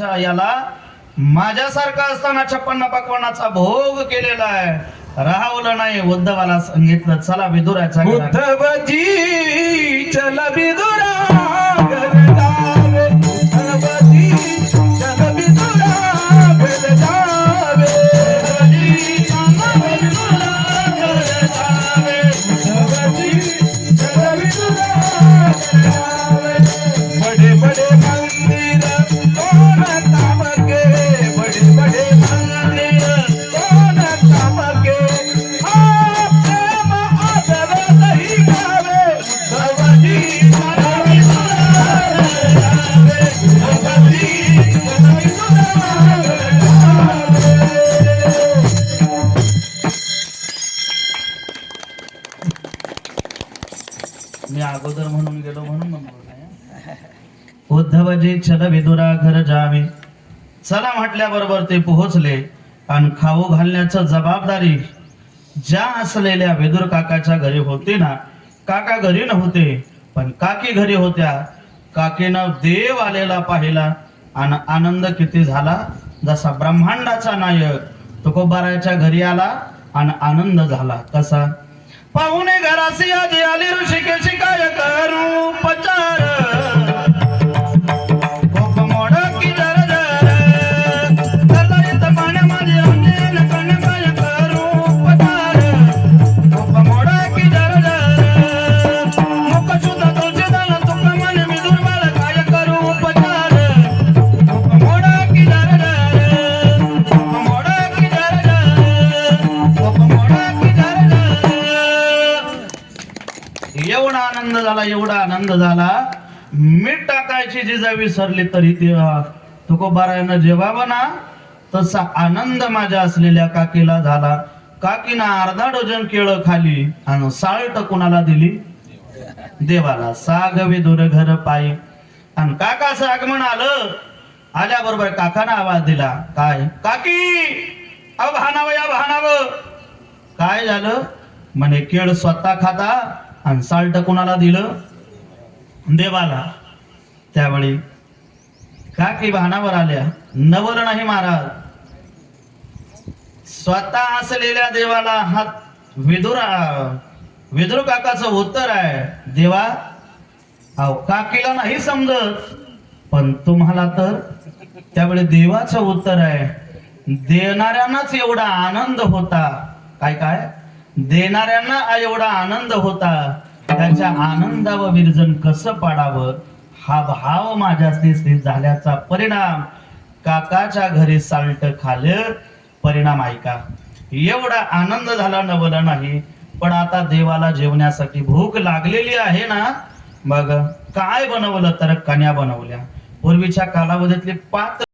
याला माझ्यासारखा असताना 56 पक्वानाचा भोग केलेला आहे, राहवलं नाही. उद्धवाला सांगितलं चला विदुराच्या उद्धवजी चला विदुरा घर जावे, उद्धवजी चला विदुरा घर जावे, उद्धवजी चला विदुरा घर जावे, उद्धवजी चला विदुरा घर जावे. बड़े बड़े मंदिर कौन काम के, बड़े बड़े मंदिर कौन काम के, प्रेम आदर नहीं गावे, उद्धवजी चला विदुरा घर जावे, उद्धवजी चला विदुरा घर जावे. मी अगोदर म्हणून गेलो म्हणून म्हणलो नाही. उद्धवजी चल विदुरा घर जावे. चला म्हटल्याबरोबर ते पोहोचले आणि खाऊ घालण्याचं जबाबदारी ज्या असलेल्या विदुर काकाच्या घरी होती ना. काका घरी नव्हते पण काकी घरी होत्या. काकीनं देव आलेला पाहिला आणि आनंद किती झाला, जसा ब्रह्मांडाचा नायक तुकोबाराच्या घरी आला आणि आनंद झाला. कसा? पाहुणे घरासी आजी आली ऋषिकेशी काय करू पचार, कोप मोड की जर जर कलाईत पाण्या माझे अंगेल कण काय करू पचार, कोप मोड की जर जर मुख सुद्धा तुझे दान तुक मन मी दुर्बळ काय करू पचार, कोप मोड की जर जर, कोप मोड की जर जर, कोप मोड की जर जर. एवढा आनंद झाला, एवढा आनंद झाला. मीठ टाकायची जिजा विसरली तरी ते तुकोबारायनं जेवावं ना. तसा आनंद माझ्या असलेल्या काकीला झाला. काकीनं अर्धा डझन केळं खाली आणि साल्ट कुणाला दिली? देवाला. साग विदुर घर पायी. आणि काकाचं आगमन आलं. आल्याबरोबर काकानं आवाज दिला. काय? काकी अहो भानावं या भानावं. काय झालं? म्हणे केळ स्वतः खाता आणि साल्ट कुणाला दिलं? देवाला. त्यावेळी काकी भानावर आल्या. नवल नाही महाराज, स्वतः असलेल्या देवाला हात विदुर काकाचं उत्तर आहे. देवा अहो काकीला नाही समजत पण तुम्हाला तर. त्यावेळी देवाचं उत्तर आहे. देणाऱ्यांनाच एवढा आनंद होता. काय काय? देणाऱ्यांना एवढा आनंद होता, त्याच्या आनंदावर विरजन कसं पाडावं हा भाव माझ्या स्थित झाल्याचा परिणाम काकाच्या घरी साल्ट खाल्लं. परिणाम ऐका. एवढा आनंद झाला नवला नाही. पण आता देवाला जेवण्यासाठी भूक लागलेली आहे ना. मग काय बनवलं तर कन्या बनवल्या. पूर्वीच्या कालावधीतले पात्र